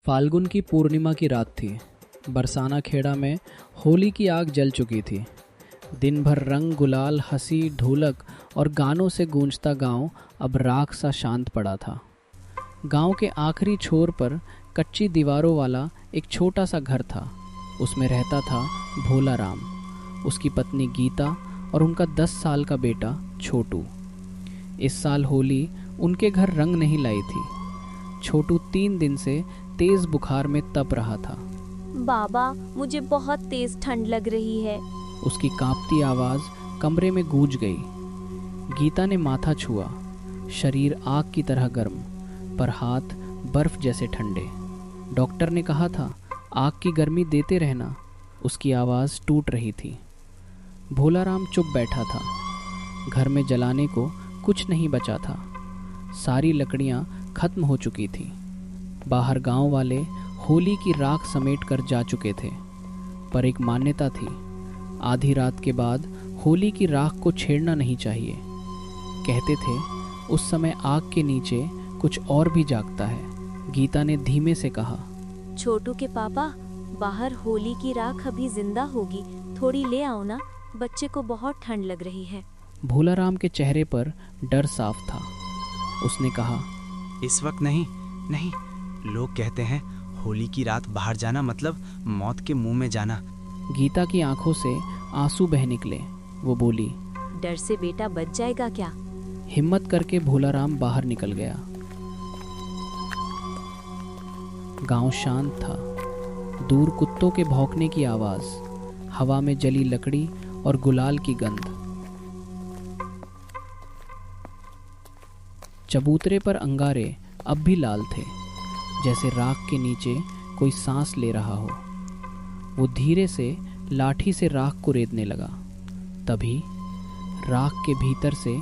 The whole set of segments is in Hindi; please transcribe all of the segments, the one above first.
फाल्गुन की पूर्णिमा की रात थी। बरसाना खेड़ा में होली की आग जल चुकी थी। दिन भर रंग गुलाल, हंसी, ढोलक और गानों से गूंजता गांव अब राख सा शांत पड़ा था। गांव के आखिरी छोर पर कच्ची दीवारों वाला एक छोटा सा घर था। उसमें रहता था भोला राम, उसकी पत्नी गीता और उनका 10 साल का बेटा छोटू। इस साल होली उनके घर रंग नहीं लाई थी। छोटू 3 दिन से तेज बुखार में तप रहा था। बाबा, मुझे बहुत तेज ठंड लग रही है। उसकी कांपती आवाज़ कमरे में गूंज गई। गीता ने माथा छुआ। शरीर आग की तरह गर्म, पर हाथ बर्फ जैसे ठंडे। डॉक्टर ने कहा था आग की गर्मी देते रहना। उसकी आवाज़ टूट रही थी। भोला राम चुप बैठा था। घर में जलाने को कुछ नहीं बचा था। सारी लकड़ियाँ खत्म हो चुकी थी। बाहर गांव वाले होली की राख समेट कर जा चुके थे, पर एक मान्यता थी, आधी रात के बाद होली की राख को छेड़ना नहीं चाहिए। कहते थे उस समय आग के नीचे कुछ और भी जागता है। गीता ने धीमे से कहा, छोटू के पापा, बाहर होली की राख अभी जिंदा होगी, थोड़ी ले आओ ना, बच्चे को बहुत ठंड लग रही है। भोला राम के चेहरे पर डर साफ था। उसने कहा, इस वक्त नहीं, नहीं। लोग कहते हैं होली की रात बाहर जाना मतलब मौत के मुंह में जाना। गीता की आंखों से आंसू बह निकले। वो बोली, डर से बेटा बच जाएगा क्या? हिम्मत करके भोला राम बाहर निकल गया। गांव शांत था। दूर कुत्तों के भौंकने की आवाज, हवा में जली लकड़ी और गुलाल की गंध। चबूतरे पर अंगारे अब भी लाल थे, जैसे राख के नीचे कोई सांस ले रहा हो। वो धीरे से लाठी से राख को रेतने लगा। तभी राख के भीतर से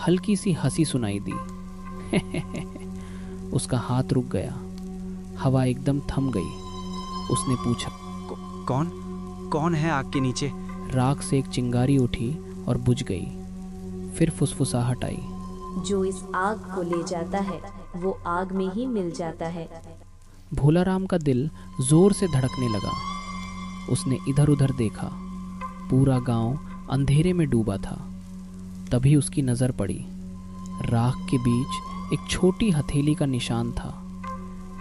हल्की सी हंसी सुनाई दी। उसका हाथ रुक गया। हवा एकदम थम गई। उसने पूछा, कौन है आग के नीचे? राख से एक चिंगारी उठी और बुझ गई। फिर फुसफुसाहट आई, जो इस आग को ले जाता है वो आग में ही मिल जाता है। भोला राम का दिल जोर से धड़कने लगा। उसने इधर उधर देखा। पूरा गांव अंधेरे में डूबा था। तभी उसकी नज़र पड़ी। राख के बीच एक छोटी हथेली का निशान था,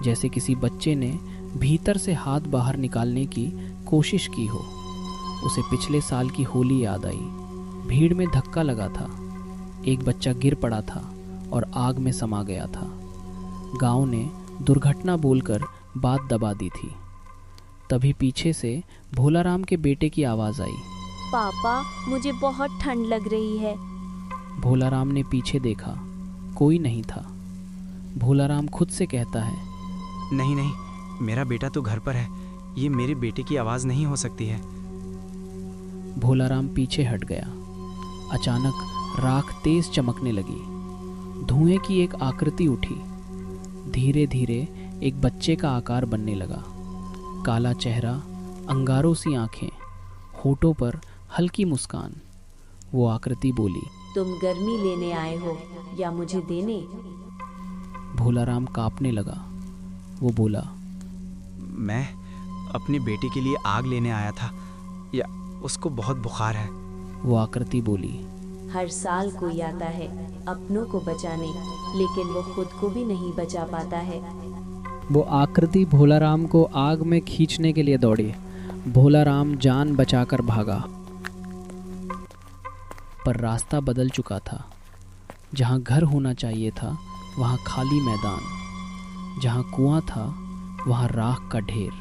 जैसे किसी बच्चे ने भीतर से हाथ बाहर निकालने की कोशिश की हो। उसे पिछले साल की होली याद आई। भीड़ में धक्का लगा था। एक बच्चा गिर पड़ा था और आग में समा गया था। गांव ने दुर्घटना बोलकर बात दबा दी थी। तभी पीछे से भोला राम के बेटे की आवाज़ आई, पापा, मुझे बहुत ठंड लग रही है। भोला राम ने पीछे देखा। कोई नहीं था। भोला राम खुद से कहता है, नहीं नहीं, मेरा बेटा तो घर पर है। ये मेरे बेटे की आवाज़ नहीं हो सकती है। भोला राम पीछे हट गया। अचानक राख तेज चमकने लगी। धुएं की एक आकृति उठी। धीरे धीरे एक बच्चे का आकार बनने लगा। काला चेहरा, अंगारों सी आंखें, होठों पर हल्की मुस्कान। वो आकृति बोली, तुम गर्मी लेने आए हो या मुझे देने? भोला राम कांपने लगा। वो बोला, मैं अपने बेटे के लिए आग लेने आया था, या उसको बहुत बुखार है। वो आकृति बोली, हर साल कोई आता है अपनों को बचाने, लेकिन वो खुद को भी नहीं बचा पाता है। वो आकृति भोला राम को आग में खींचने के लिए दौड़ी। भोला राम जान बचाकर भागा, पर रास्ता बदल चुका था। जहाँ घर होना चाहिए था वहाँ खाली मैदान, जहाँ कुआं था वहाँ राख का ढेर।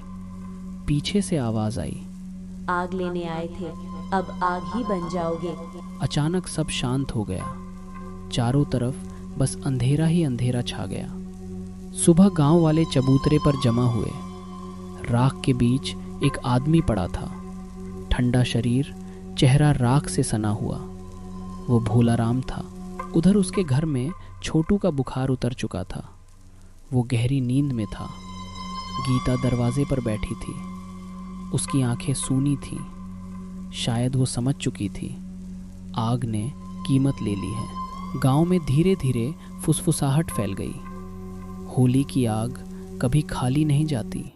पीछे से आवाज़ आई, आग लेने आए थे, अब आग ही बन जाओगे। अचानक सब शांत हो गया। चारों तरफ बस अंधेरा ही अंधेरा छा गया। सुबह गांव वाले चबूतरे पर जमा हुए। राख के बीच एक आदमी पड़ा था। ठंडा शरीर, चेहरा राख से सना हुआ। वो भोला राम था। उधर उसके घर में छोटू का बुखार उतर चुका था। वो गहरी नींद में था। गीता दरवाजे पर बैठी थी। उसकी आंखें सूनी थीं। शायद वो समझ चुकी थी, आग ने कीमत ले ली है। गांव में धीरे धीरे फुसफुसाहट फैल गई। होली की आग कभी खाली नहीं जाती।